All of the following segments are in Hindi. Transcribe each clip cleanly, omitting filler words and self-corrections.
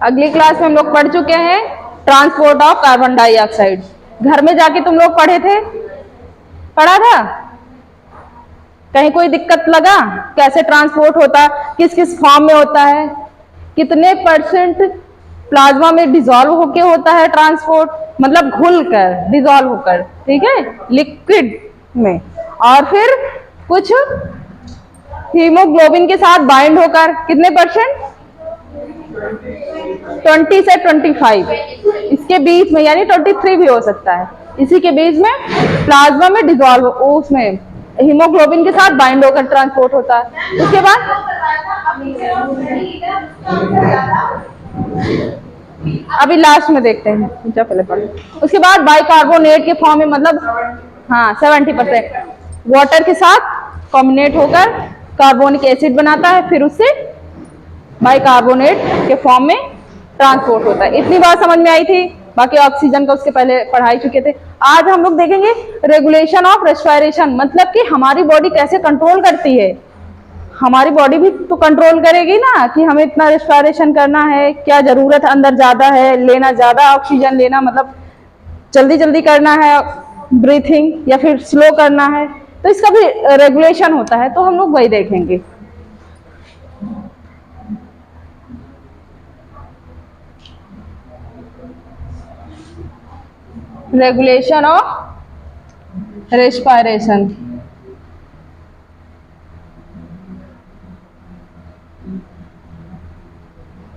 अगली क्लास में हम लोग पढ़ चुके हैं ट्रांसपोर्ट ऑफ कार्बन डाइऑक्साइड। घर में जाके तुम लोग पढ़े थे, पढ़ा था? कहीं कोई दिक्कत लगा? कैसे ट्रांसपोर्ट होता है, किस किस फॉर्म में होता है, कितने परसेंट प्लाज्मा में डिसॉल्व होके होता है ट्रांसपोर्ट, मतलब घुल कर डिसॉल्व होकर, ठीक है, लिक्विड में, और फिर कुछ हीमोग्लोबिन के साथ बाइंड होकर कितने परसेंट, 20 से 25, इसके बीच में, यानी 23 भी हो सकता है, इसी के बीच में प्लाज्मा में डिसॉल्व, उसमें हीमोग्लोबिन के साथ बाइंड होकर ट्रांसपोर्ट होता है। उसके बाद अभी लास्ट में देखते हैं, पहले पढ़ो। उसके बाद बाइकार्बोनेट के फॉर्म में, मतलब हाँ 70% वाटर के साथ कॉम्बिनेट होकर कार्बोनिक एसिड बनाता है, फिर उससे बाइकार्बोनेट के फॉर्म में ट्रांसपोर्ट होता है। इतनी बात समझ में आई थी। बाकी ऑक्सीजन का उसके पहले पढ़ाई चुके थे। आज हम लोग देखेंगे रेगुलेशन ऑफ रेस्पिरेशन, मतलब कि हमारी बॉडी कैसे कंट्रोल करती है। हमारी बॉडी भी तो कंट्रोल करेगी ना कि हमें इतना रेस्पिरेशन करना है, क्या जरूरत अंदर ज्यादा है लेना, ज्यादा ऑक्सीजन लेना, मतलब जल्दी जल्दी करना है ब्रीथिंग, या फिर स्लो करना है, तो इसका भी रेगुलेशन होता है, तो हम लोग वही देखेंगे। रेगुलेशन ऑफ रेस्पिरेशन,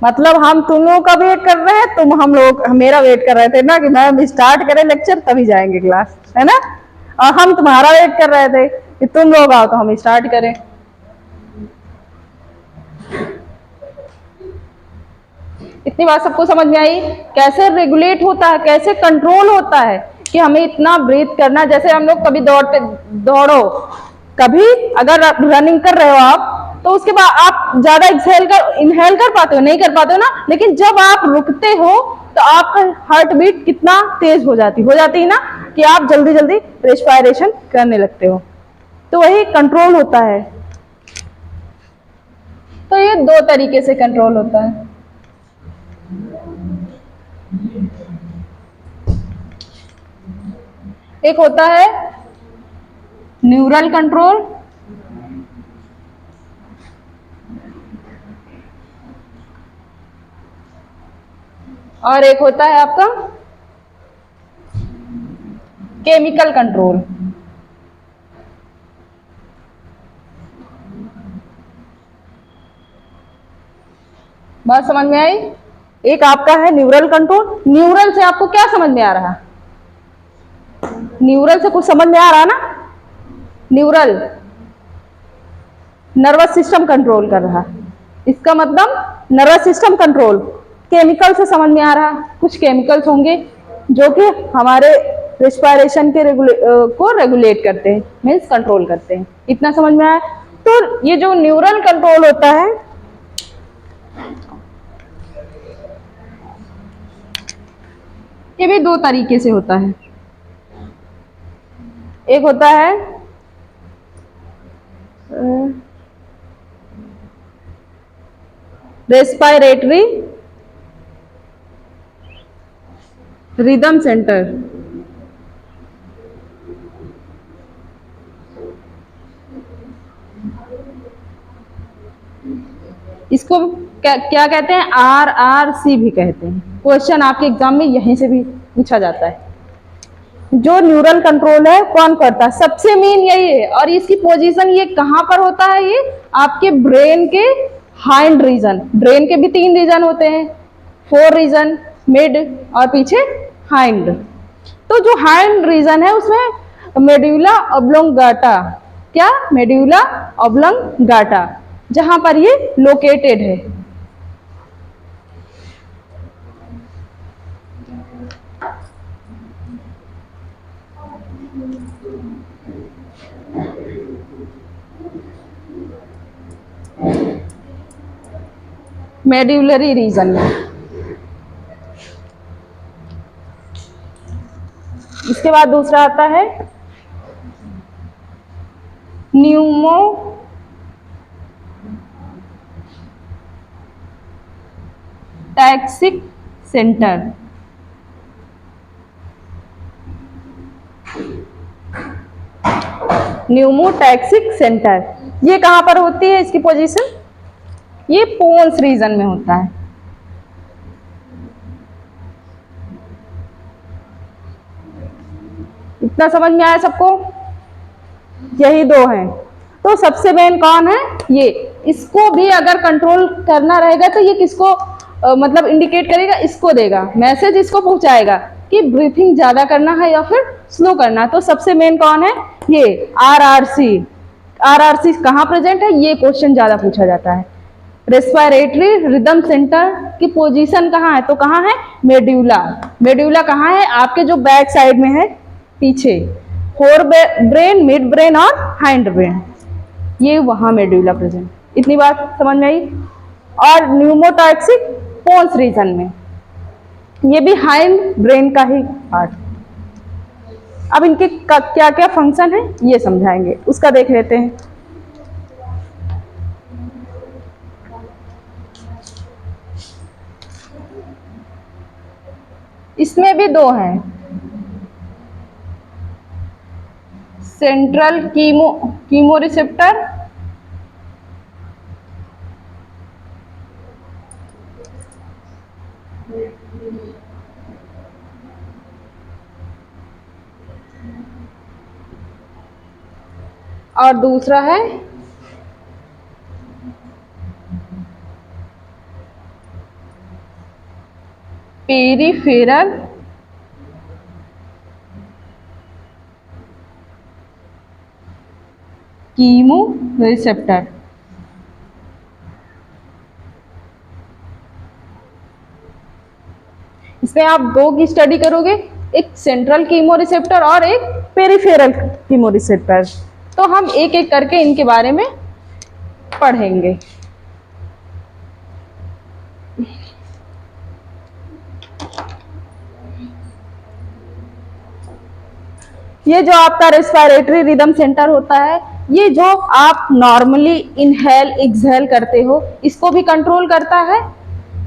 मतलब हम तुम लोगों का वेट कर रहे हैं, तुम हम लोग मेरा वेट कर रहे थे ना कि मैम स्टार्ट करें लेक्चर तभी जाएंगे क्लास, है ना, और हम तुम्हारा वेट कर रहे थे कि तुम लोग आओ तो हम स्टार्ट करें। इतनी बात सबको समझ में आई? कैसे रेगुलेट होता है, कैसे कंट्रोल होता है कि हमें इतना ब्रीथ करना। जैसे हम लोग कभी दौड़ो, कभी अगर रनिंग कर रहे हो आप, तो उसके बाद आप ज्यादा इनहेल कर पाते हो, नहीं कर पाते हो ना, लेकिन जब आप रुकते हो तो आपका हार्ट बीट कितना तेज हो जाती है ना, कि आप जल्दी जल्दी रेस्पिरेशन करने लगते हो, तो वही कंट्रोल होता है। तो ये दो तरीके से कंट्रोल होता है। एक होता है न्यूरल कंट्रोल, और एक होता है आपका केमिकल कंट्रोल। बात समझ में आई? एक आपका है न्यूरल कंट्रोल। न्यूरल से आपको क्या समझ में आ रहा? न्यूरल से कुछ समझ में आ रहा ना? न्यूरल नर्वस सिस्टम कंट्रोल कर रहा, इसका मतलब नर्वस सिस्टम कंट्रोल। केमिकल से समझ में आ रहा, कुछ केमिकल्स होंगे जो कि हमारे रेस्पिरेशन के को रेगुलेट करते हैं, मीन्स कंट्रोल करते हैं। इतना समझ में आया? तो ये जो न्यूरल कंट्रोल होता है, ये भी दो तरीके से होता है। एक होता है रेस्पिरेटरी रिदम सेंटर, इसको क्या कहते हैं? RRC भी कहते हैं। क्वेश्चन आपके एग्जाम में यहीं से भी पूछा जाता है। जो न्यूरल कंट्रोल है कौन करता है? सबसे मेन यही है, और इसकी पोजीशन ये कहां पर होता है? ये आपके ब्रेन के हाइंड रीजन। ब्रेन के भी 3 रीजन होते हैं, 4 रीजन, मिड और पीछे हाइंड। तो जो हाइंड रीजन है उसमें मेडुला ऑब्लोंगाटा, क्या? मेडुला ऑब्लोंगाटा, जहां पर ये लोकेटेड है। मेड्यूलरी रीजन में। इसके बाद दूसरा आता है न्यूमोटैक्सिक सेंटर। न्यूमोटैक्सिक सेंटर ये कहां पर होती है इसकी पोजीशन? ये पोन्स रीजन में होता है। इतना समझ में आया सबको? यही दो हैं। तो सबसे मेन कौन है? ये। इसको भी अगर कंट्रोल करना रहेगा तो ये किसको मतलब इंडिकेट करेगा? इसको देगा मैसेज, इसको पहुंचाएगा कि ब्रीथिंग ज्यादा करना है या फिर स्लो करना। तो सबसे मेन कौन है? ये आरआरसी। आरआरसी कहाँ प्रेजेंट है? ये क्वेश्चन ज्यादा पूछा जाता है। रेस्पिरेटरी रिदम सेंटर की पोजीशन कहाँ है? तो कहाँ है? मेड्यूला। मेड्यूला कहाँ है? आपके जो बैक साइड में है, पीछे। फोर ब्रेन, मिड ब्रेन और हाइंड ब्रेन, ये वहां मेड्यूला प्रेजेंट। इतनी बात समझ में आई? और न्यूमोटैक्सिक पोन्स रीजन में, ये भी हाइंड ब्रेन का ही पार्ट। अब इनके क्या क्या फंक्शन है ये समझाएंगे, उसका देख लेते हैं। इसमें भी दो हैं, सेंट्रल कीमो रिसेप्टर और दूसरा है पेरिफेरल कीमो रिसेप्टर। इसमें आप दो की स्टडी करोगे, एक सेंट्रल कीमो रिसेप्टर और एक पेरिफेरल कीमो रिसेप्टर। तो हम एक एक करके इनके बारे में पढ़ेंगे। ये जो आपका रेस्पिरेटरी रिदम सेंटर होता है, ये जो आप नॉर्मली इनहेल एक्सहेल करते हो, इसको भी कंट्रोल करता है,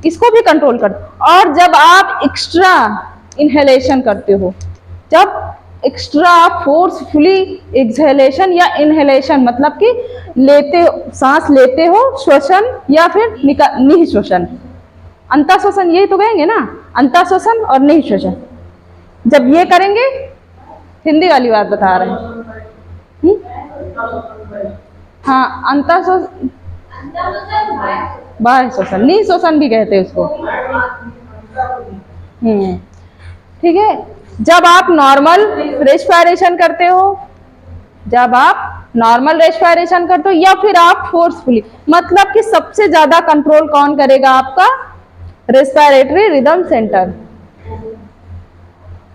इसको भी कंट्रोल करता। और जब आप एक्स्ट्रा इनहेलेशन करते हो, जब एक्स्ट्रा फोर्सफुली एक्सहेलेशन या इनहेलेशन, मतलब कि लेते सांस लेते हो, श्वसन या फिर निःश्वसन, अंतःश्वसन, यही तो कहेंगे ना, अंतःश्वसन और निःश्वसन। जब ये करेंगे, हिंदी वाली बात बता रहे हैं। हाँ, अंतःश्वसन, बाह्य श्वसन, निःश्वसन भी कहते हैं उसको। ठीक है। जब आप नॉर्मल रेस्पिरेशन करते हो, जब आप नॉर्मल रेस्पिरेशन करते हो या फिर आप फोर्सफुली, मतलब कि सबसे ज्यादा कंट्रोल कौन करेगा? आपका रेस्पिरेटरी रिदम सेंटर।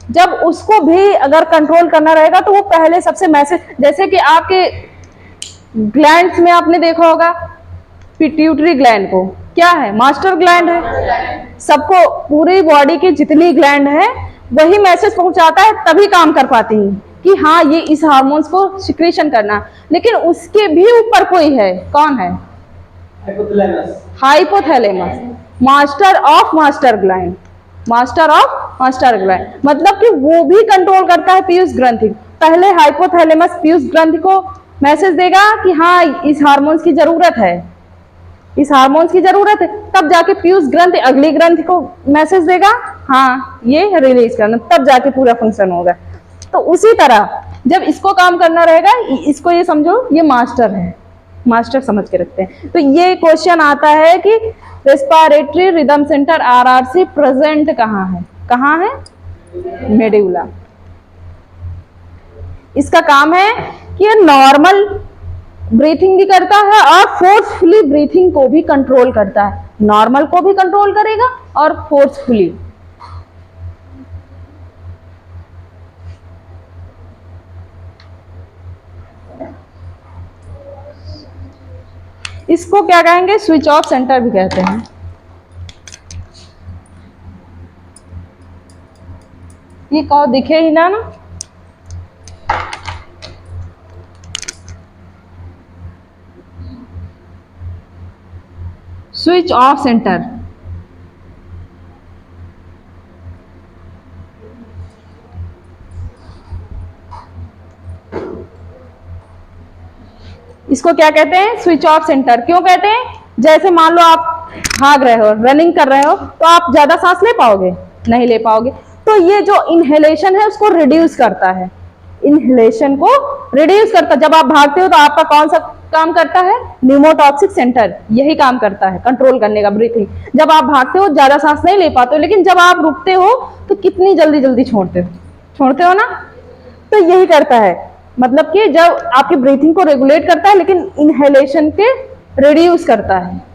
जब उसको भी अगर कंट्रोल करना रहेगा तो वो पहले सबसे मैसेज, जैसे कि आपके ग्लैंड्स में आपने देखा होगा, पिट्यूटरी ग्लैंड को क्या है? मास्टर ग्लैंड है। सबको पूरी बॉडी की जितनी ग्लैंड है वही मैसेज पहुंचाता है, तभी काम कर पाती है कि हाँ ये इस हार्मोन्स को सिक्रीशन करना। लेकिन उसके भी ऊपर कोई है, कौन है? Hypothalamus, master of master gland. Master of master gland मतलब कि वो भी कंट्रोल करता है पीयूष ग्रंथि। पहले हाइपोथैलेमस पीयूष ग्रंथि को मैसेज देगा कि हाँ इस हार्मोन्स की जरूरत है, इस हार्मोन्स की जरूरत है, तब जाके पीयूष ग्रंथि अगली ग्रंथि को मैसेज देगा, हाँ ये रिलीज करना, तब जाके पूरा फंक्शन होगा। तो उसी तरह जब इसको काम करना रहेगा, इसको ये समझो ये मास्टर है, मास्टर समझ के रखते हैं। तो ये क्वेश्चन आता है कि respiratory rhythm centre RRC present कहाँ है? कहाँ है? मेडुला। इसका काम है कि ये नॉर्मल ब्रीथिंग भी करता है और फोर्सफुली ब्रीथिंग को भी कंट्रोल करता है। नॉर्मल को भी कंट्रोल करेगा और फोर्सफुली। इसको क्या कहेंगे? स्विच ऑफ सेंटर भी कहते हैं। ये कहो दिखे ही ना स्विच ऑफ सेंटर। इसको क्या कहते हैं? Switch off centre. क्यों कहते हैं? जैसे मान लो आप भाग रहे हो, रनिंग कर रहे हो, तो आप ज्यादा सांस ले पाओगे? नहीं ले पाओगे। तो ये जो इनहेलेशन है उसको रिड्यूस करता है, इनहेलेशन को रिड्यूस करता है। जब आप भागते हो तो आपका कौन सा काम करता है? न्यूमोटॉक्सिक सेंटर यही काम करता है, कंट्रोल करने का, ब्रीथिंग। जब आप भागते हो ज्यादा सांस नहीं ले पाते हो, लेकिन जब आप रुकते हो तो कितनी जल्दी जल्दी छोड़ते हो ना। तो यही करता है, मतलब कि जब आपकी ब्रीथिंग को रेगुलेट करता है, लेकिन इनहेलेशन के रिड्यूस करता है।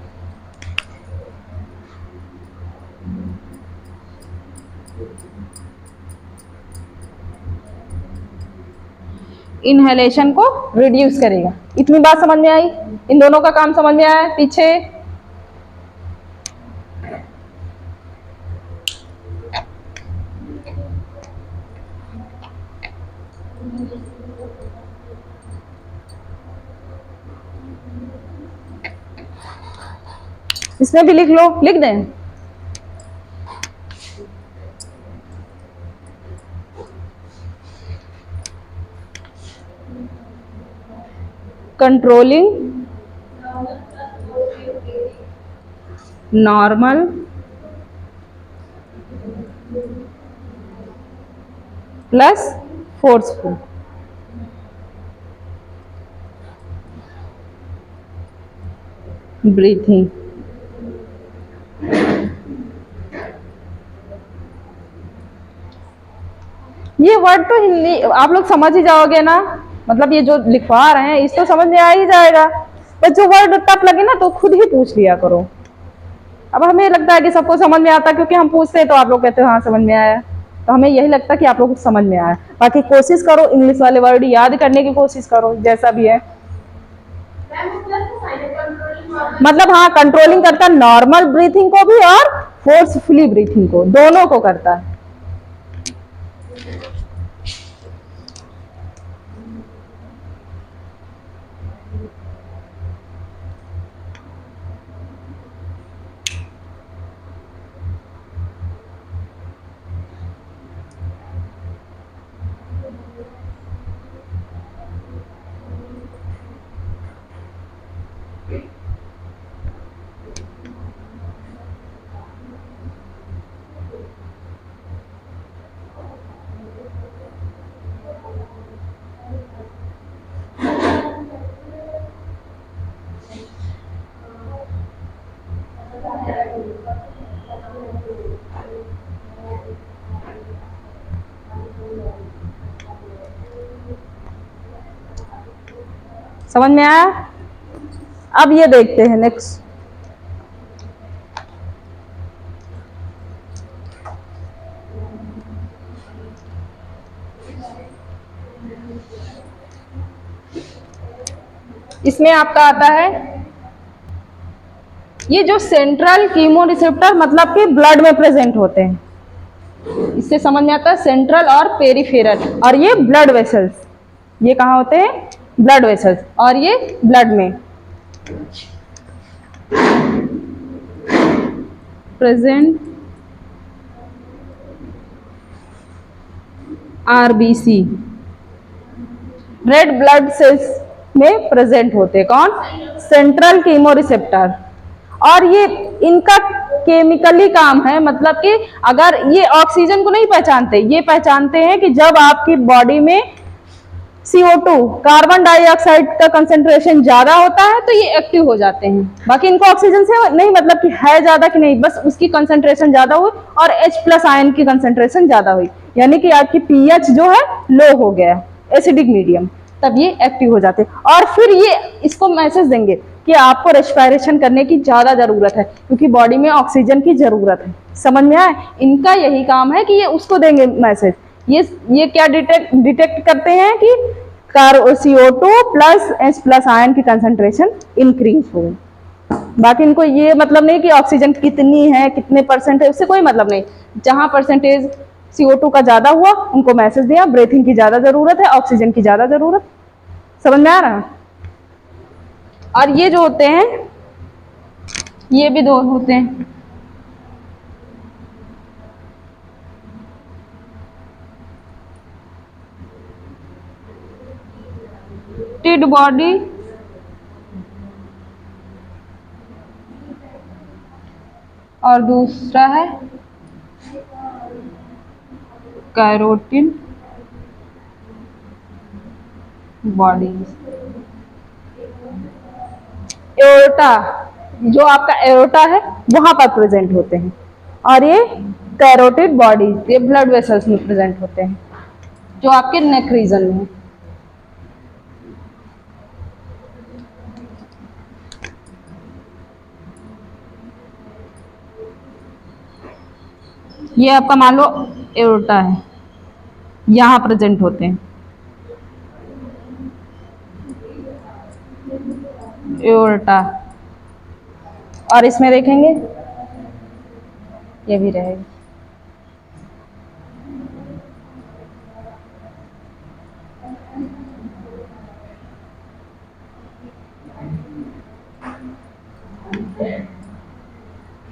इनहेलेशन को रिड्यूस करेगा। इतनी बात समझ में आई? इन दोनों का काम समझ में आया? पीछे इसमें भी लिख लो, लिख दें। Controlling normal plus forceful. Breathing. ये वर्ड तो हिंदी आप लोग समझ ही जाओगे ना, मतलब ये जो लिखवा रहे हैं इस तो समझ में आ ही जाएगा, बस जो वर्ड टफ लगे ना तो खुद ही पूछ लिया करो। अब हमें लगता है कि सबको समझ में आता, क्योंकि हम पूछते हैं तो आप लोग कहते हो हाँ समझ में आया, तो हमें यही लगता है कि आप लोग को समझ में आया। बाकी कोशिश करो, इंग्लिश वाले वर्ड याद करने की कोशिश करो, जैसा भी है। मतलब हाँ, कंट्रोलिंग करता है नॉर्मल ब्रीथिंग को भी और फोर्सफुली ब्रीथिंग को, दोनों को करता है। समझ में आया? अब ये देखते हैं नेक्स्ट। इसमें आपका आता है ये जो सेंट्रल कीमो रिसेप्टर, मतलब कि ब्लड में प्रेजेंट होते हैं, इससे समझ में आता है सेंट्रल और पेरिफेरल। और ये ब्लड वेसल्स, ये कहाँ होते हैं? ब्लड वेसल्स, और ये ब्लड में present RBC, red blood cells में प्रेजेंट होते हैं। कौन? Central chemo receptor. और ये इनका केमिकली काम है, मतलब कि अगर ये ऑक्सीजन को नहीं पहचानते, ये पहचानते हैं कि जब आपकी बॉडी में CO2 कार्बन डाइऑक्साइड का कंसेंट्रेशन ज्यादा होता है तो ये एक्टिव हो जाते हैं। बाकी इनको ऑक्सीजन से नहीं मतलब कि है ज्यादा कि नहीं, बस उसकी कंसेंट्रेशन ज्यादा हुई और H+ आयन की कंसेंट्रेशन ज्यादा हुई, यानी कि आपकी pH जो है लो हो गया, एसिडिक मीडियम, तब ये एक्टिव हो जाते हैं। और फिर ये इसको मैसेज देंगे कि आपको रेस्पिरेशन करने की ज्यादा जरूरत है, क्योंकि बॉडी में ऑक्सीजन की जरूरत है। समझ में आए? इनका यही काम है कि ये उसको देंगे मैसेज। ये क्या डिटेक्ट करते हैं कि CO2 प्लस H+ आयन की कंसेंट्रेशन इंक्रीज हो। बाकी इनको ये मतलब नहीं कि ऑक्सीजन कितनी है, कितने % है, उससे कोई मतलब नहीं। जहां परसेंटेज CO2 का ज्यादा हुआ उनको मैसेज दिया ब्रीथिंग की ज्यादा जरूरत है, ऑक्सीजन की ज्यादा जरूरत। समझ में आ रहा? और ये जो होते हैं ये भी दो होते हैं, टिड बॉडी और दूसरा है कैरोटिन बॉडीज। एओर्टा, जो आपका एओर्टा है वहां पर प्रेजेंट होते हैं, और ये कैरोटिड बॉडीज ये ब्लड वेसल्स में प्रेजेंट होते हैं, जो आपके नेक रीजन में है। ये आपका मान लो एओर्टा है, यहाँ प्रेजेंट होते हैं एओर्टा। और इसमें देखेंगे ये भी रहेगा।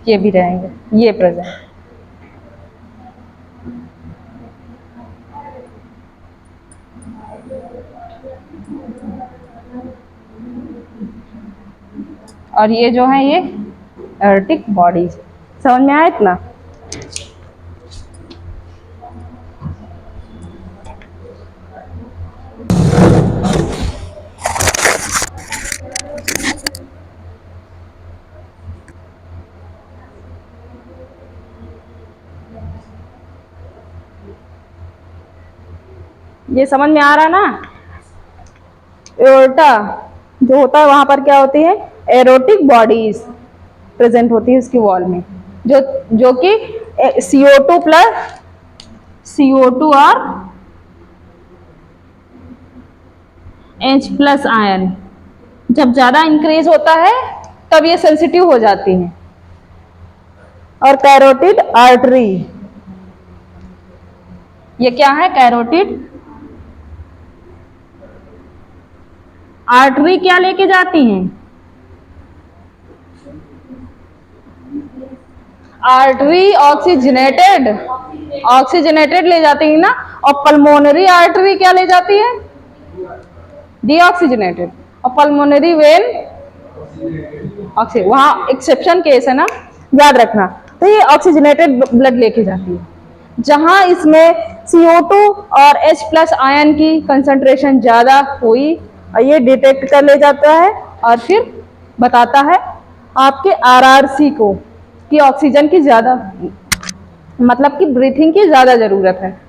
ये भी रहेंगे, ये प्रेजेंट। और ये जो है ये एर्टिक बॉडीज। समझ में आया इतना? ये समझ में आ रहा ना? एओर्टा जो होता है वहां पर क्या होती है, एरोटिक बॉडीज प्रेजेंट होती है इसकी वॉल में, जो कि CO2 प्लस CO2 और H प्लस आयन जब ज्यादा इंक्रीज होता है तब ये सेंसिटिव हो जाती हैं। और कैरोटिड आर्टरी, ये क्या है? कैरोटिड आर्टरी क्या लेके जाती हैं? आर्टरी ऑक्सीजनेटेड ले जाती है ना। और पल्मोनरी आर्टरी क्या ले जाती है? डीऑक्सीजनेटेड। और पल्मोनरी वेन ऑक्सीजन, वहां एक्सेप्शन केस है ना, याद रखना। तो ये ऑक्सीजनेटेड ब्लड लेके जाती है। जहां इसमें CO2 और H प्लस आयन की कंसंट्रेशन ज्यादा हुई, और ये डिटेक्ट कर ले जाता है और फिर बताता है आपके RRC को कि ऑक्सीजन की ज्यादा, मतलब कि ब्रीथिंग की ज्यादा जरूरत है।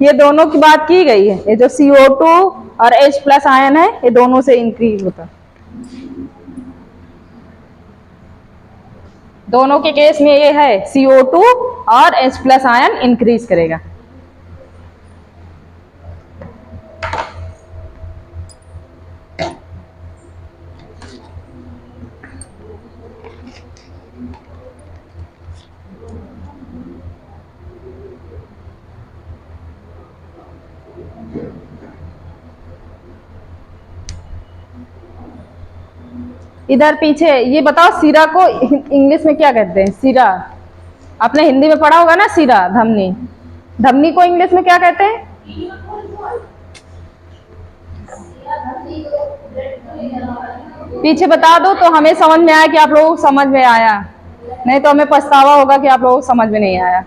ये दोनों की बात की गई है, ये जो CO2 और H प्लस आयन है ये दोनों से इंक्रीज होता है। दोनों के केस में ये है CO2 और H प्लस आयन इंक्रीज करेगा। इधर पीछे ये बताओ, सीरा को इंग्लिश में क्या कहते हैं? सीरा आपने हिंदी में पढ़ा होगा ना, सीरा धमनी। धमनी को इंग्लिश में क्या कहते हैं? पीछे बता दो तो हमें समझ में आया कि आप लोगों को समझ में आया, नहीं तो हमें पछतावा होगा कि आप लोगों को समझ में नहीं आया।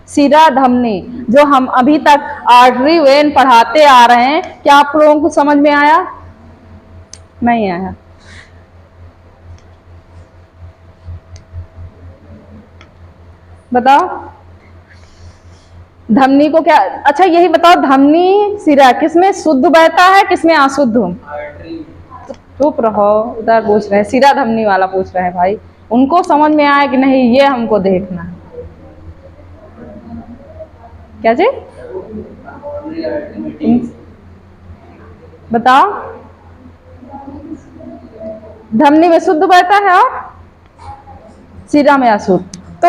सीरा धमनी, जो हम अभी तक आर्टरी वेन पढ़ाते आ रहे हैं, क्या आप लोगों को समझ में आया? नहीं आया? बताओ धमनी को क्या, अच्छा यही बताओ, धमनी सिरा किसमें शुद्ध बहता है, किसमें अशुद्ध? चुप रहो, उधर पूछ रहे हैं, सिरा धमनी वाला पूछ रहे हैं भाई, उनको समझ में आया कि नहीं ये हमको देखना है। क्या जी बताओ? धमनी में शुद्ध बहता है और सिरा में अशुद्ध। तो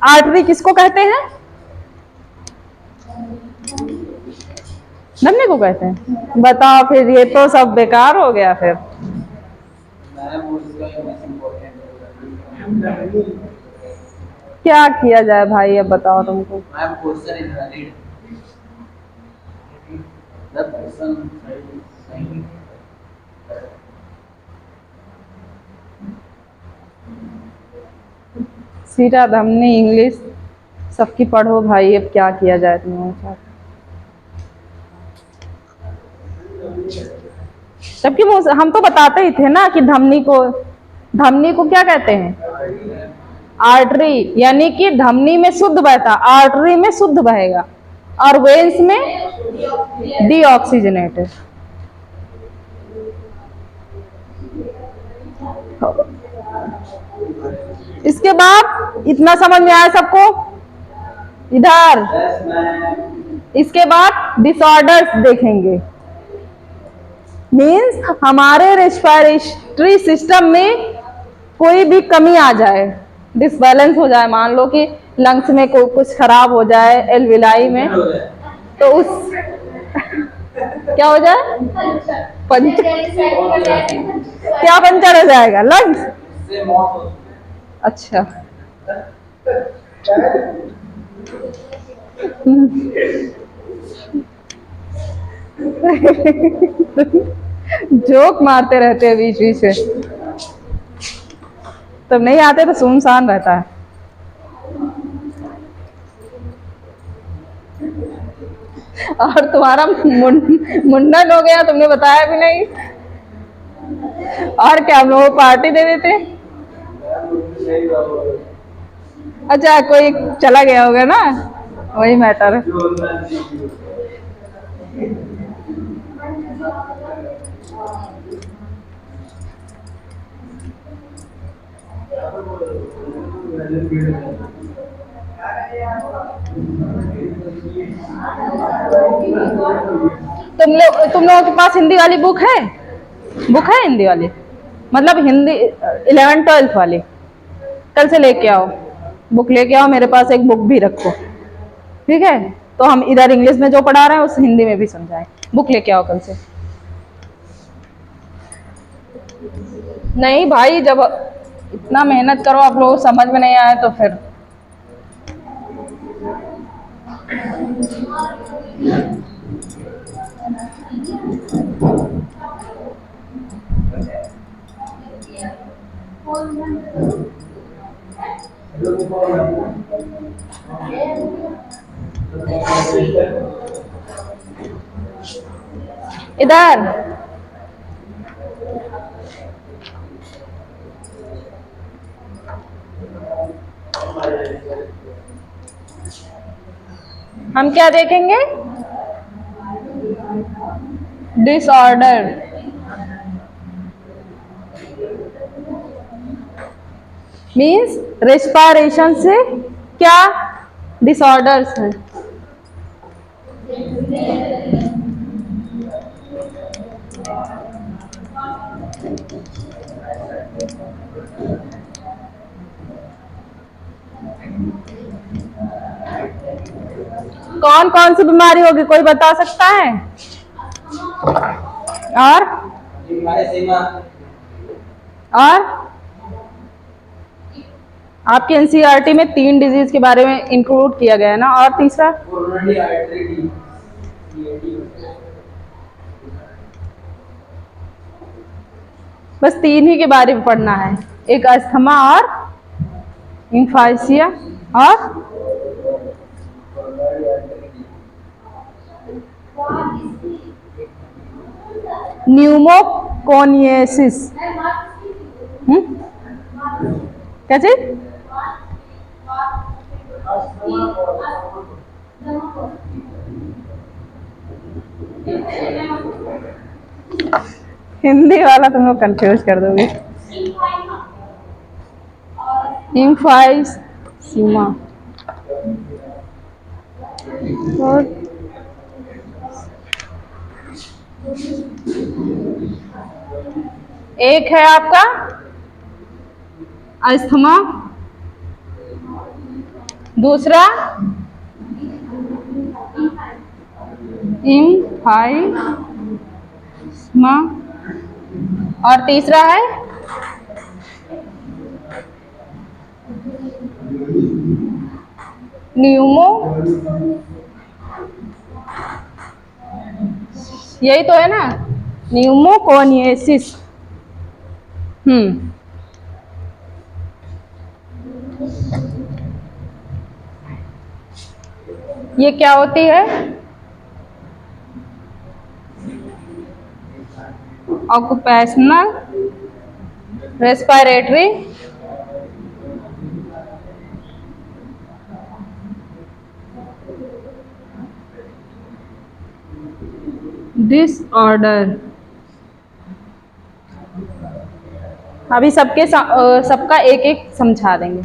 आर्टरी किसको कहते हैं? धमनी को कहते हैं। बताओ फिर, ये तो सब बेकार हो गया फिर। क्या किया जाए भाई, अब बताओ तुमको। सीटा धमनी इंग्लिश सबकी पढ़ो भाई, अब क्या किया जाए तुम लोगों के साथ। जबकि हम तो बताते ही थे ना कि धमनी को क्या कहते हैं, आर्टरी, यानी कि धमनी में शुद्ध बहता, आर्टरी में शुद्ध बहेगा, और वेन्स में डीऑक्सीजनेटेड। इसके बाद इतना समझ में आया सबको इधर। इसके बाद डिसऑर्डर्स देखेंगे, मीन्स हमारे रेस्पिरेटरी सिस्टम में कोई भी कमी आ जाए, डिसबैलेंस हो जाए, मान लो कि लंग्स में कुछ खराब हो जाए, एल्विलाई में, तो उस क्या हो जाए, पंचर, क्या पंचर हो जाएगा, लंग्स। अच्छा जोक मारते रहते हैं बीच बीच में, तब नहीं आते तो सुनसान रहता है। और तुम्हारा मुंडन हो गया, तुमने बताया भी नहीं। और क्या हम लोग पार्टी दे देते। अच्छा कोई चला गया होगा ना, वही मैटर है। तुम लोगों के पास हिंदी वाली बुक है हिंदी वाली, मतलब हिंदी 11th-12th वाली, कल से लेके आओ, बुक लेके आओ, मेरे पास एक बुक भी रखो, ठीक है। तो हम इधर इंग्लिश में जो पढ़ा रहे हैं उस हिंदी में भी समझाएं, बुक लेके आओ कल से। नहीं भाई, जब इतना मेहनत करो आप लोग समझ में नहीं आए तो फिर इधर हम क्या देखेंगे, डिसऑर्डर, मीन्स रेस्पिरेशन से क्या डिसऑर्डर्स हैं। कौन कौन सी बीमारी होगी, कोई बता सकता है। और आपके एनसीईआरटी में 3 डिजीज के बारे में इंक्लूड किया गया है ना, और तीसरा बस 3 ही के बारे में पढ़ना है, एक अस्थमा और इम्फाइसिया और न्यूमोकोनियासिस। क्या चीज, हिंदी वाला तुम लोग कंफ्यूज कर दोगे। इम्फाइसीमा और एक है आपका अस्थमा, दूसरा इम्फाइसीमा, और तीसरा है न्यूमो, यही तो है ना, न्यूमोकोनियसिस। ये क्या होती है? Occupational respiratory disorder. अभी सबका एक एक समझा देंगे।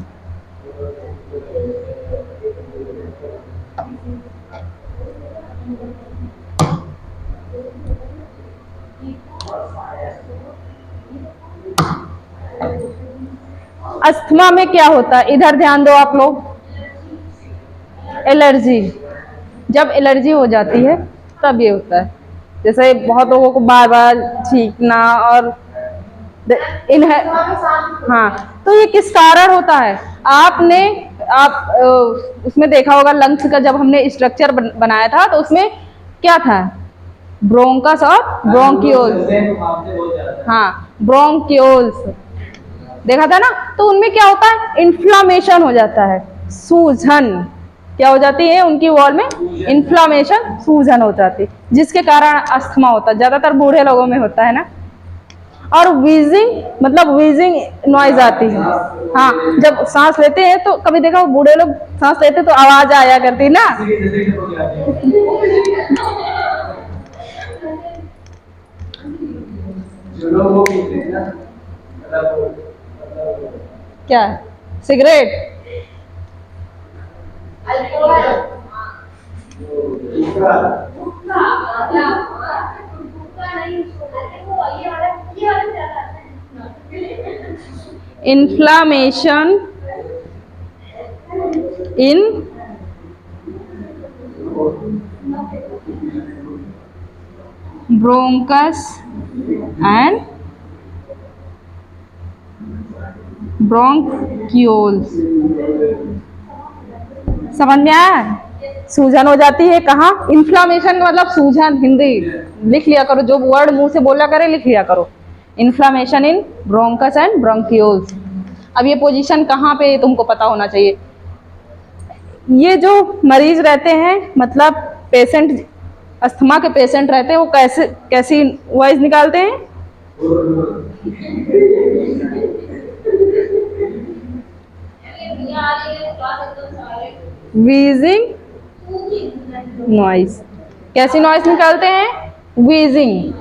अस्थमा में क्या होता है, इधर ध्यान दो आप लोग। एलर्जी, जब एलर्जी हो जाती है तब ये होता है। जैसे बहुत लोगों को बार बार छींकना और इन है, हाँ, तो ये किस कारण होता है? आप उसमें देखा होगा लंग्स का, जब हमने स्ट्रक्चर बनाया था तो उसमें क्या था? ब्रोंकस और ब्रोंकियोल्स। हाँ, ब्रोंकियोल्स देखा था ना। तो उनमें क्या होता है? इन्फ्लामेशन हो जाता है, सूजन। क्या हो जाती है? उनकी वॉल में इन्फ्लामेशन, सूजन हो जाती है, जिसके कारण अस्थमा होता है। ज्यादातर बूढ़े लोगों में होता है ना। और वीजिंग, मतलब वीजिंग नॉइज आती है। हाँ, जब सांस लेते हैं तो कभी देखा बूढ़े लोग सांस लेते तो आवाज आया करती ना। क्या? Cigarette? Inflammation in bronchus and bronchioles. समझ में आया? सूजन हो जाती है कहाँ? इन्फ्लामेशन का मतलब सूजन। हिंदी लिख लिया करो, जो वर्ड मुंह से बोला करे लिख लिया करो। Inflammation in bronchus and bronchioles. अब ये पोजीशन कहाँ पे तुमको पता होना चाहिए। ये जो मरीज रहते हैं, मतलब पेशेंट, अस्थमा के पेशेंट रहते हैं, वो कैसी वॉइस निकालते हैं? Wheezing noise. कैसी नॉइस निकालते हैं? वीजिंग।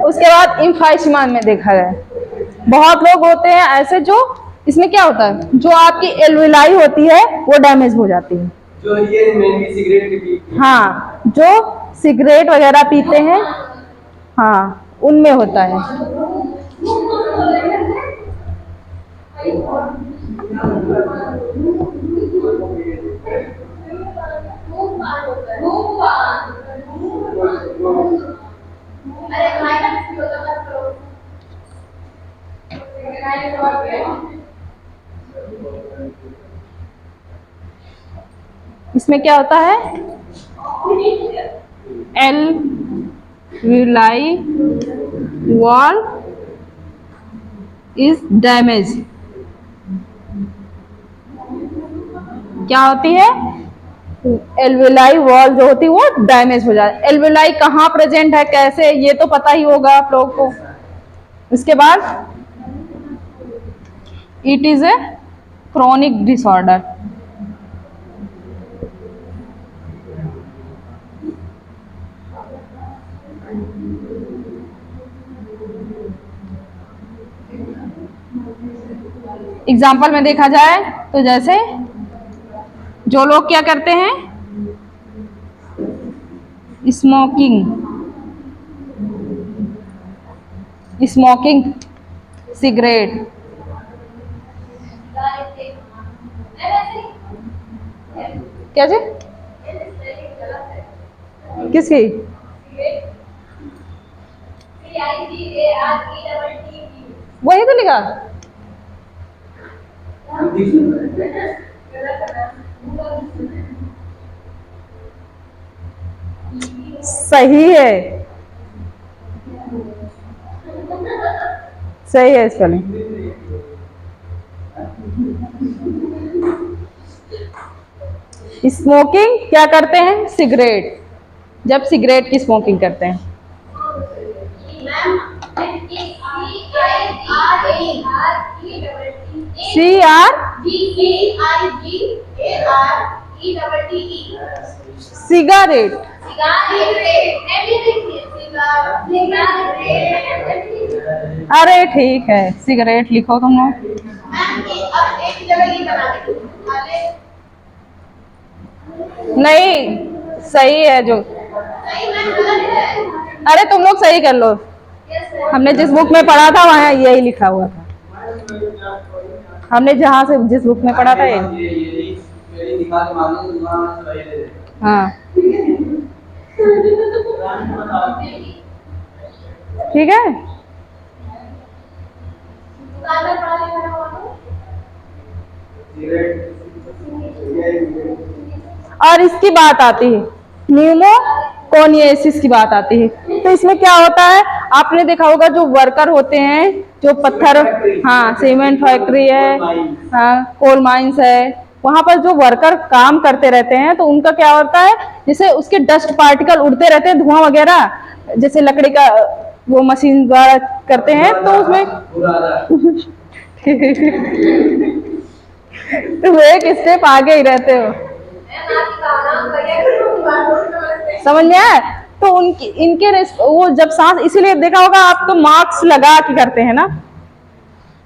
उसके बाद इम्फाइसीमा में देखा गया, बहुत लोग होते हैं ऐसे जो, इसमें क्या होता है, जो आपकी एल्विलाई होती है वो डैमेज हो जाती है। जो ये मेनली सिगरेट के पीते हैं, हाँ, जो सिगरेट वगैरह पीते हैं, हाँ, उनमें होता है। इसमें क्या होता है? Alveoli wall is damage. क्या होती है? एल्विलाई वॉल जो होती है वो डैमेज हो जाए। एल्विलाई कहाँ प्रेजेंट है, कैसे, ये तो पता ही होगा आप लोगों को। इसके बाद it is A chronic disorder. Example में देखा जाए तो जैसे जो लोग क्या करते हैं, स्मोकिंग सिगरेट, क्या जी? किसकी? वही तो लिखा। सही है, सही है स्पेलिंग। स्मोकिंग क्या करते हैं? सिगरेट, जब सिगरेट की स्मोकिंग करते हैं। सी आर सिगारेट। अरे ठीक है, सिगरेट लिखो तुम लोग। नहीं, सही है जो। अरे तुम लोग सही कर लो, हमने जिस बुक में पढ़ा था वहाँ यही लिखा हुआ था। हमने जहाँ से जिस बुक में पढ़ा था ये। हाँ ठीक है। और इसकी बात आती है, न्यूमोकोनियासिस की बात आती है। तो इसमें क्या होता है, आपने देखा होगा जो वर्कर होते हैं, जो पत्थर, हाँ सीमेंट फैक्ट्री है, हाँ कोल माइंस है, वहां पर जो वर्कर काम करते रहते हैं तो उनका क्या होता है, जैसे उसके डस्ट पार्टिकल उड़ते रहते हैं, धुआं वगैरह, जैसे लकड़ी का वो मशीन द्वारा करते हैं तो उसमें तुम एक स्टेप आगे ही रहते हो, समझ में आया? तो उनकी इनके वो जब सांस, इसीलिए देखा होगा आप तो मास्क लगा के करते हैं ना,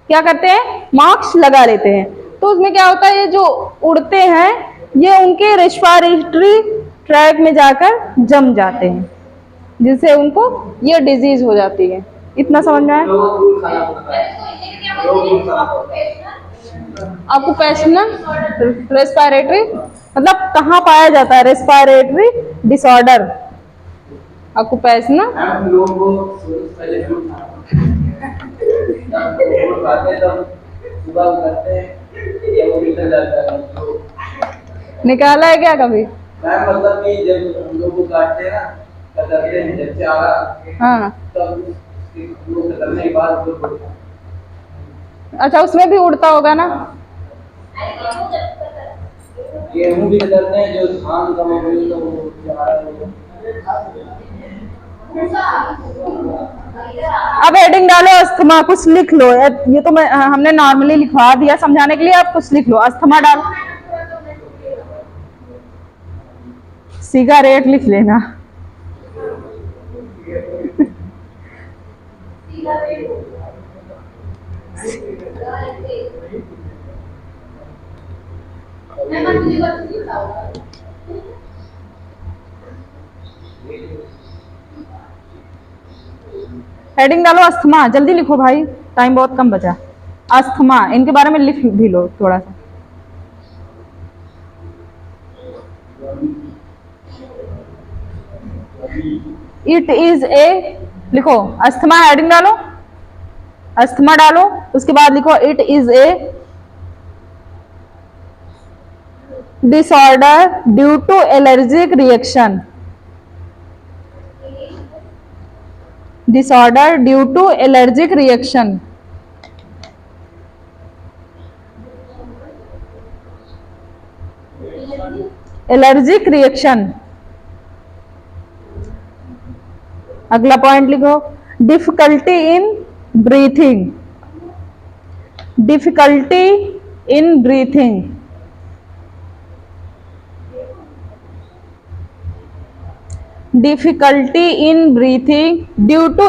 क्या करते हैं, मास्क लगा लेते हैं। तो उसमें क्या होता है, ये जो उड़ते हैं ये उनके रेस्पिरेटरी ट्रैक में जाकर जम जाते हैं, जिससे उनको ये डिजीज हो जाती है। इतना समझ में आया? ऑक्यूपेशनल रेस्पिरेटरी मतलब कहाँ पाया जाता है रेस्पिरेटरी डिसऑर्डर, ऑक्यूपेशनल। निकाला है क्या कभी? मतलब कि जब हम लोग को काटते हैं ना, कतरते हैं जब चारा, हाँ तब वो कतरने के बाद अच्छा उसमें भी उड़ता होगा ना। गेहूं भी कतरते हैं, जो धान का वो अब हेडिंग डालो अस्थमा, कुछ लिख लो। ये तो हमने नॉर्मली लिखवा दिया समझाने के लिए, आप कुछ लिख लो, अस्थमा डालो, सिगारेट लिख लेना। हेडिंग डालो अस्थमा, जल्दी लिखो भाई, टाइम बहुत कम बचा। अस्थमा, इनके बारे में लिख भी लो थोड़ा सा। इट इज ए, लिखो अस्थमा, हेडिंग डालो, अस्थमा डालो, उसके बाद लिखो it is a disorder due to allergic reaction, disorder due to allergic reaction. Allergic reaction. अगला पॉइंट लिखो, difficulty in breathing, difficulty in breathing, difficulty in breathing due to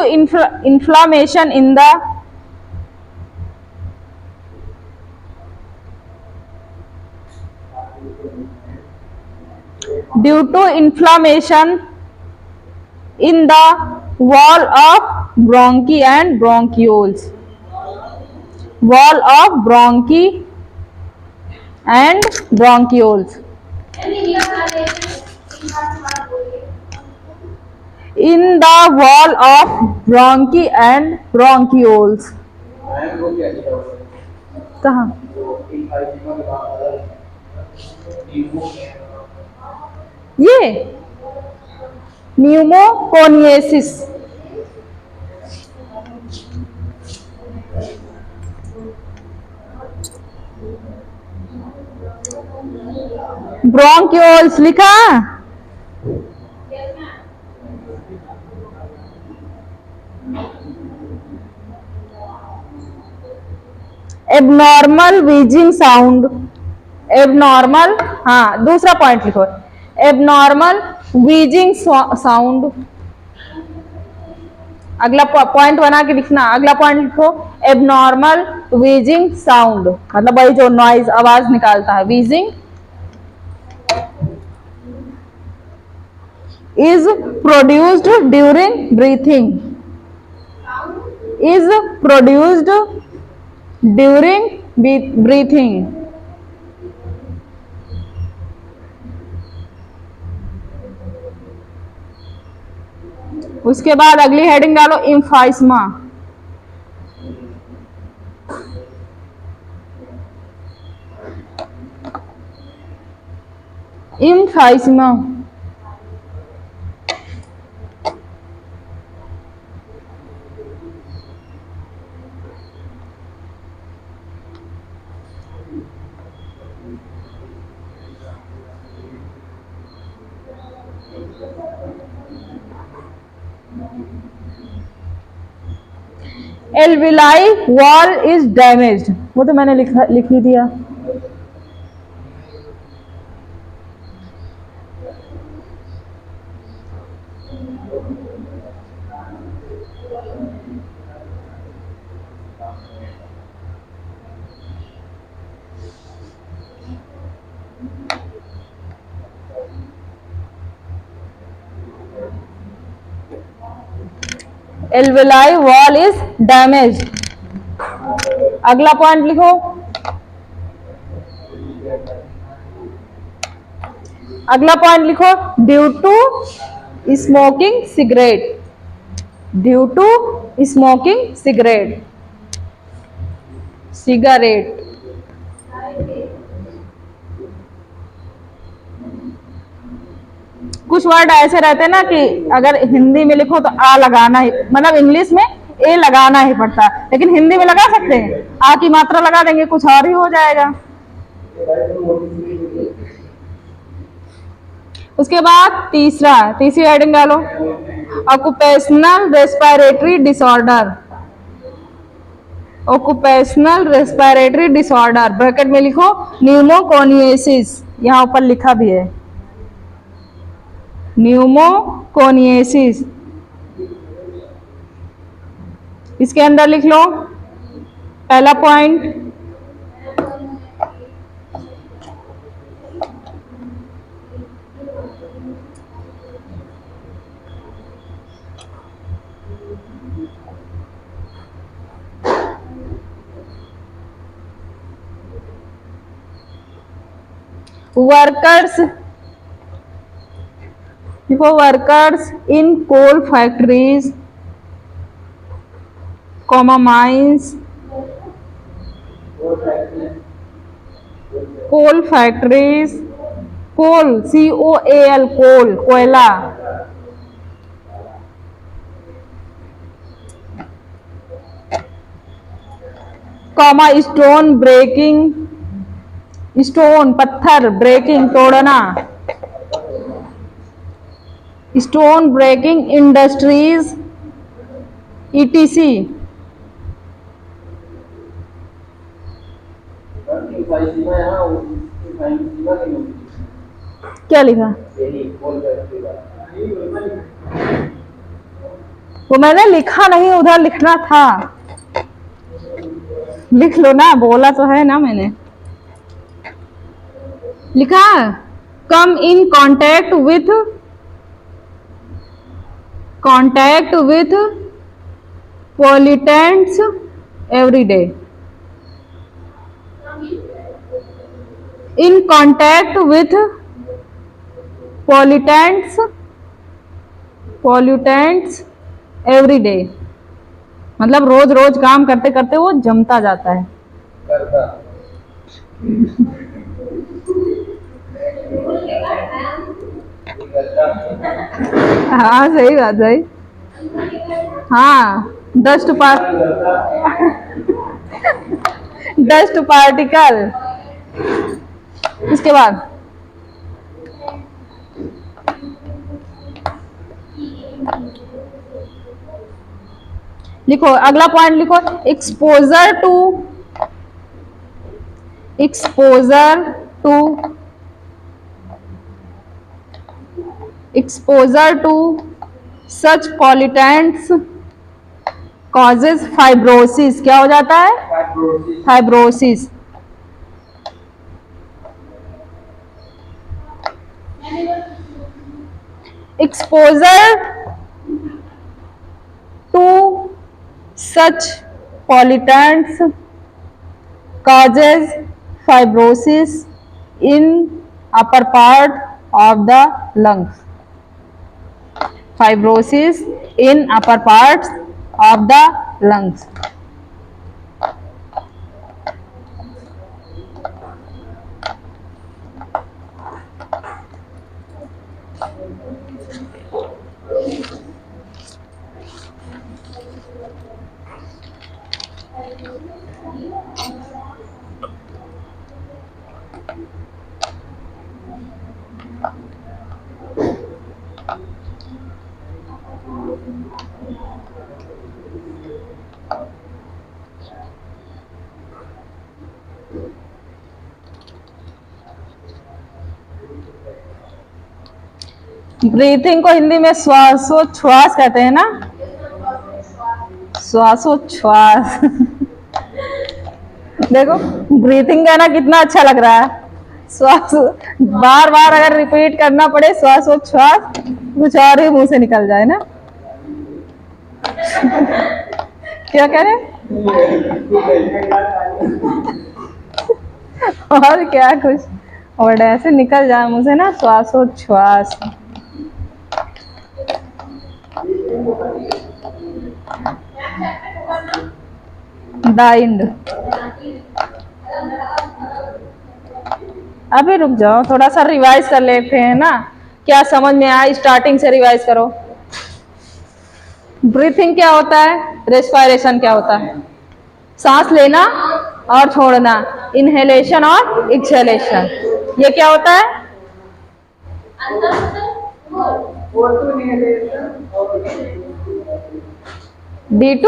inflammation in the due to inflammation in the wall of bronchi and bronchioles, wall of bronchi and bronchioles, in the wall of bronchi and bronchioles। कहाँ? ये न्यूमोकोनियासिस, ब्रोंक्योल्स लिखा, एबनॉर्मल वीजिंग साउंड, एबनॉर्मल, हाँ दूसरा पॉइंट लिखो, एबनॉर्मल वीजिंग साउंड। अगला पॉइंट बना के लिखना, अगला पॉइंट लिखो एबनॉर्मल वीजिंग साउंड, मतलब वही जो नॉइज आवाज निकालता है, wheezing is produced during breathing, is produced during breathing। उसके बाद अगली हेडिंग डालो emphysema, emphysema alveoli wall is damaged, वो तो मैंने लिख ही दिया। Alveoli wall is damaged. अगला पॉइंट लिखो, अगला पॉइंट लिखो due to smoking cigarette, due to smoking cigarette, cigarette. कुछ वर्ड ऐसे रहते हैं ना कि अगर हिंदी में लिखो तो आ लगाना ही, मतलब इंग्लिश में ए लगाना ही पड़ता है, लेकिन हिंदी में लगा सकते हैं, आ की मात्रा लगा देंगे कुछ और ही हो जाएगा। उसके बाद तीसरी हेडिंग डालो occupational respiratory disorder, occupational respiratory disorder, bracket में लिखो न्यूमोकोनियासिस, यहाँ ऊपर लिखा भी है न्यूमोकोनियासिस। इसके अंदर लिख लो पहला पॉइंट, वर्कर्स, देखो workers in coal factories, comma mines, coal factories, coal COAL coal, कोयला, कॉमा स्टोन ब्रेकिंग, स्टोन पत्थर, ब्रेकिंग तोड़ना, स्टोन ब्रेकिंग इंडस्ट्रीज ETC। क्या लिखा, वो मैंने लिखा नहीं, उधर लिखना था, लिख लो ना, बोला तो है ना मैंने, लिखा come in contact with pollutants every day, in contact with pollutants every day, मतलब रोज रोज काम करते करते वो जमता जाता है, हाँ सही बात है। हाँ, डस्ट पार्ट, डस्ट पार्टिकल। उसके बाद लिखो, अगला पॉइंट लिखो, exposure to, exposure to, exposure to such pollutants causes fibrosis. क्या हो जाता है? Fibrosis. Exposure to such pollutants causes fibrosis in upper part of the lungs. Fibrosis in upper parts of the lungs. Breathing को हिंदी में श्वासोच्छ्वास कहते हैं ना, श्वासोच्छ्वास। देखो ब्रीथिंग कहना कितना अच्छा लग रहा है। श्वास बार बार अगर रिपीट करना पड़े श्वासोच्छ्वास, कुछ और ही मुंह से निकल जाए ना। क्या कह रहे? और क्या, कुछ और ऐसे निकल जाए मुंह से ना, श्वासोच्छ्वास। डाइंड। अभी रुक जाओ, थोड़ा सा रिवाइज कर लेते हैं ना, क्या समझ में आया स्टार्टिंग से रिवाइज करो। ब्रीथिंग क्या होता है? रेस्पिरेशन क्या होता है? सांस लेना और छोड़ना, इनहेलेशन और एक्सहेलेशन। ये क्या होता है? D2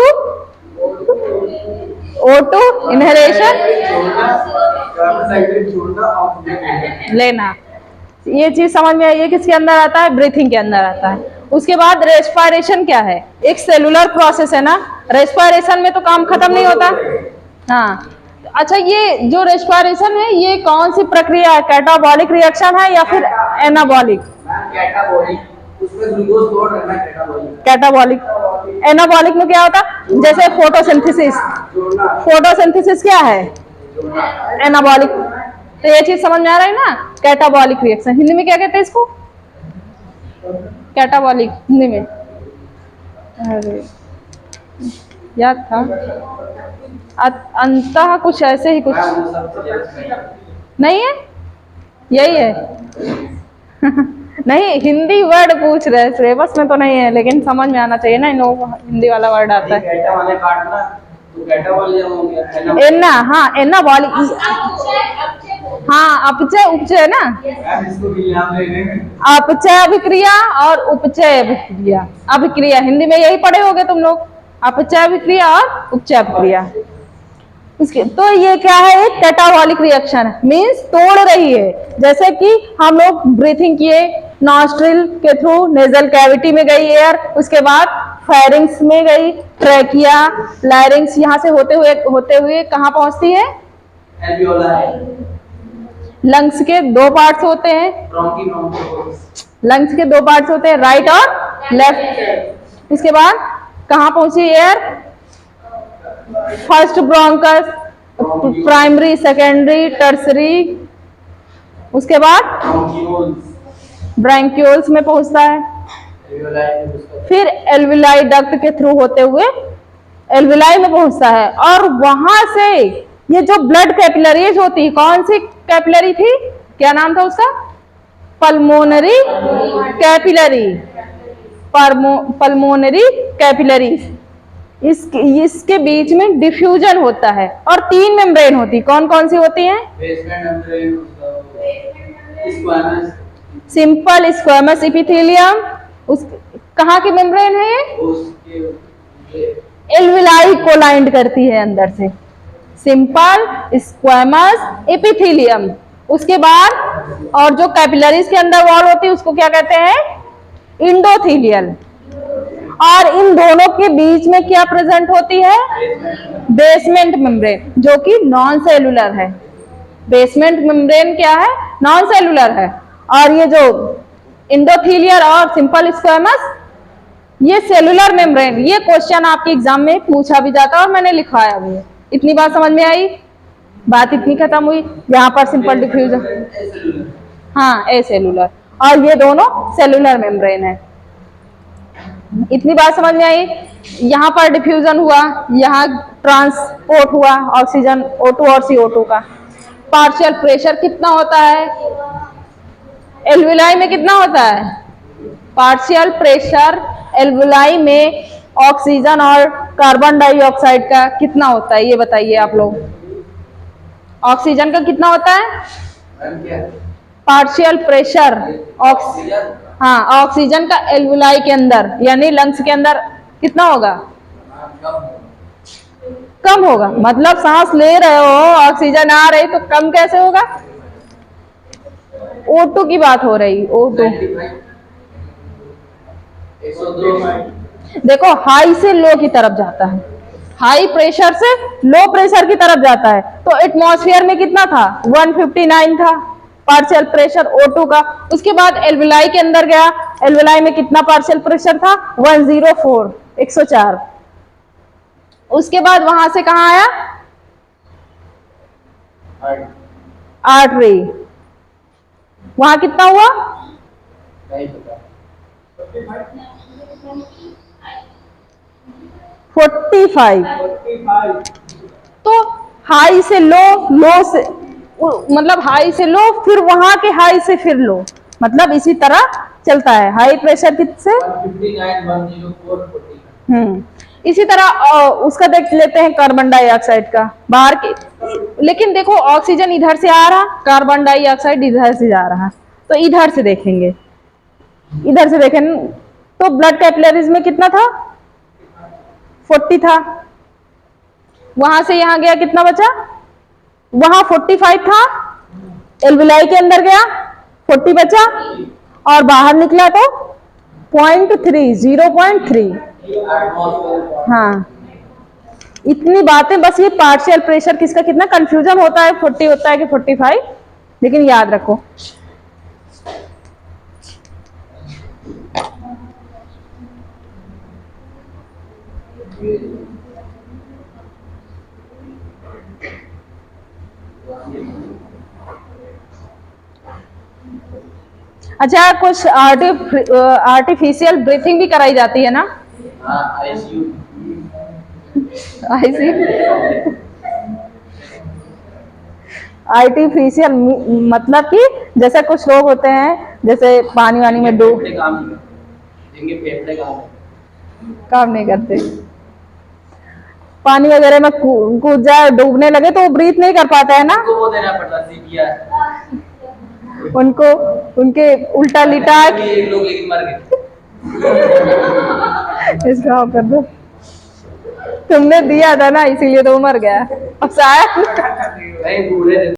O2 इनहेलेशन लेना। ये चीज समझ में आई? ये किसके अंदर आता है? ब्रीथिंग के अंदर आता है। उसके बाद रेस्पिरेशन क्या है? एक सेलुलर प्रोसेस है ना, रेस्पिरेशन में तो काम खत्म नहीं होता। हाँ अच्छा, ये जो रेस्पिरेशन है ये कौन सी प्रक्रिया है? कैटाबॉलिक रिएक्शन है या फिर एनाबॉलिक? कैटाबॉलिक। एनाबॉलिक में क्या होता है? जैसे फोटोसिंथेसिस। फोटोसिंथेसिस क्या है? एनाबॉलिक। तो ये चीज समझ में आ रहा है ना, कैटाबॉलिक रिएक्शन। हिंदी में क्या कहते हैं इसको? कैटाबॉलिक हिंदी में, अरे याद था, अंतः कुछ ऐसे ही कुछ नहीं है, यही है। नहीं, हिंदी वर्ड पूछ रहे, सिलेबस में तो नहीं है, लेकिन समझ में आना चाहिए ना, इन लोगों को हिंदी वाला वर्ड आता है। एना, हाँ एनाबॉलिक, हाँ अपचय उपचय ना, अपचय अभिक्रिया और उपचय अभिक्रिया। अभिक्रिया हिंदी में यही पढ़े होगे तुम लोग, अपचय अभिक्रिया और उपचय अभिक्रिया। उसके तो ये क्या है? एक कैटाबॉलिक रिएक्शन, मींस तोड़ रही है। जैसे कि हम लोग ब्रीथिंग किए, नॉस्ट्रिल के थ्रू नेजल कैविटी में गई एयर, उसके बाद फेरिंग्स में गई, ट्रैकिया, लैरिंग्स, यहाँ से होते हुए कहाँ पहुंचती है? लंग्स के दो पार्ट्स होते हैं, लंग्स के दो पार्ट्स होते हैं, राइट और लेफ्ट। उसके बाद कहाँ पहुंची air? First bronchus, primary, secondary, tertiary, उसके बाद ब्रैंक्यूल्स में पहुंचता है, फिर एल्विलाई डक्ट के थ्रू होते हुए एल्विलाई में पहुंचता है, और वहां से ये जो ब्लड कैपिलरीज होती है, कौन सी कैपिलरी थी, क्या नाम था उसका, पल्मोनरी कैपिलरी, पल्मोनरी कैपिलरीज। इसके बीच में डिफ्यूजन होता है और 3 मेम्ब्रेन होती, कौन कौन सी होती हैं, सिंपल स्क्वामस एपिथेलियम, उस कहाँ की मेम्ब्रेन है ये, एल्विलाई को लाइंड करती है अंदर से, सिंपल स्क्वामस एपिथेलियम। उसके बाद और जो कैपिलरीज के अंदर वॉल होती है उसको क्या कहते हैं, इंडोथीलियल। और इन दोनों के बीच में क्या प्रेजेंट होती है, बेसमेंट मेम्ब्रेन, जो कि नॉन सेलुलर है। बेसमेंट मेम्ब्रेन क्या है, नॉन सेलुलर है। और ये जो इंडोथीलियल और सिंपल स्क्वामस, ये सेलुलर मेम्ब्रेन। ये क्वेश्चन आपके एग्जाम में पूछा भी जाता है और मैंने लिखवाया भी है। इतनी बात समझ में आई, बात इतनी खत्म हुई। यहाँ पर सिंपल डिफ्यूजन, हाँ ए सेलुलर, और ये दोनों सेलुलर मेम्ब्रेन है। इतनी बात समझ में आई। यहाँ पर डिफ्यूजन हुआ, यहाँ ट्रांसपोर्ट हुआ ऑक्सीजन O2 और CO2 का। पार्शियल प्रेशर कितना होता है, एल्विलाई में कितना होता है, पार्शियल प्रेशर एल्विलाई में ऑक्सीजन और कार्बन डाइऑक्साइड का कितना होता है, ये बताइए आप लोग। ऑक्सीजन का कितना होता है, पार्शियल प्रेशर हाँ ऑक्सीजन का एल्विलाई के अंदर यानी लंग्स के अंदर कितना होगा, कम होगा। मतलब सांस ले रहे हो, ऑक्सीजन आ रही, तो कम कैसे होगा, O2 की बात हो रही, O2। देखो हाई से लो की तरफ जाता है, हाई प्रेशर से लो प्रेशर की तरफ जाता है। तो एटमॉस्फेयर में कितना था, 159 था पार्शियल प्रेशर O2 का। उसके बाद एल्विलाई के अंदर गया, एल्विलाई में कितना पार्शियल प्रेशर था, 104, 104। उसके बाद वहां से कहां आया, आर्टरी, वहां कितना हुआ, 45। तो हाई से लो, लो से मतलब हाई से लो, फिर वहां के हाई से फिर लो, मतलब इसी तरह चलता है। हाई प्रेशर किससे, 159, इसी तरह उसका देख लेते हैं कार्बन डाइऑक्साइड का बाहर के। लेकिन देखो ऑक्सीजन इधर से आ रहा, कार्बन डाइऑक्साइड इधर से जा रहा, तो इधर से देखेंगे, इधर से देखें तो ब्लड कैपिलरीज में कितना था, 40 था। वहां से यहां गया, कितना बचा, वहां 45 था, एल्विलाई के अंदर गया 40 बचा, और बाहर निकला तो 0.3, 0.3। हाँ इतनी बातें बस। ये पार्शियल प्रेशर किसका कितना, कंफ्यूजन होता है 40 होता है कि 45, लेकिन याद रखो। अच्छा कुछ आर्टिफिशियल ब्रीथिंग भी कराई जाती है ना, आर्टिफिशियल मतलब कि जैसे कुछ लोग होते हैं जैसे पानी वानी में डूब, काम नहीं करते, पानी वगैरह में कूद जाए, डूबने लगे तो वो ब्रीथ नहीं कर पाता है ना, वो देना पड़ता CPR उनको, उनके उल्टा लिटा लोग लेकिन मर गए। इसका कर दो, तुमने दिया था ना इसीलिए तो वो मर गया। अब शायद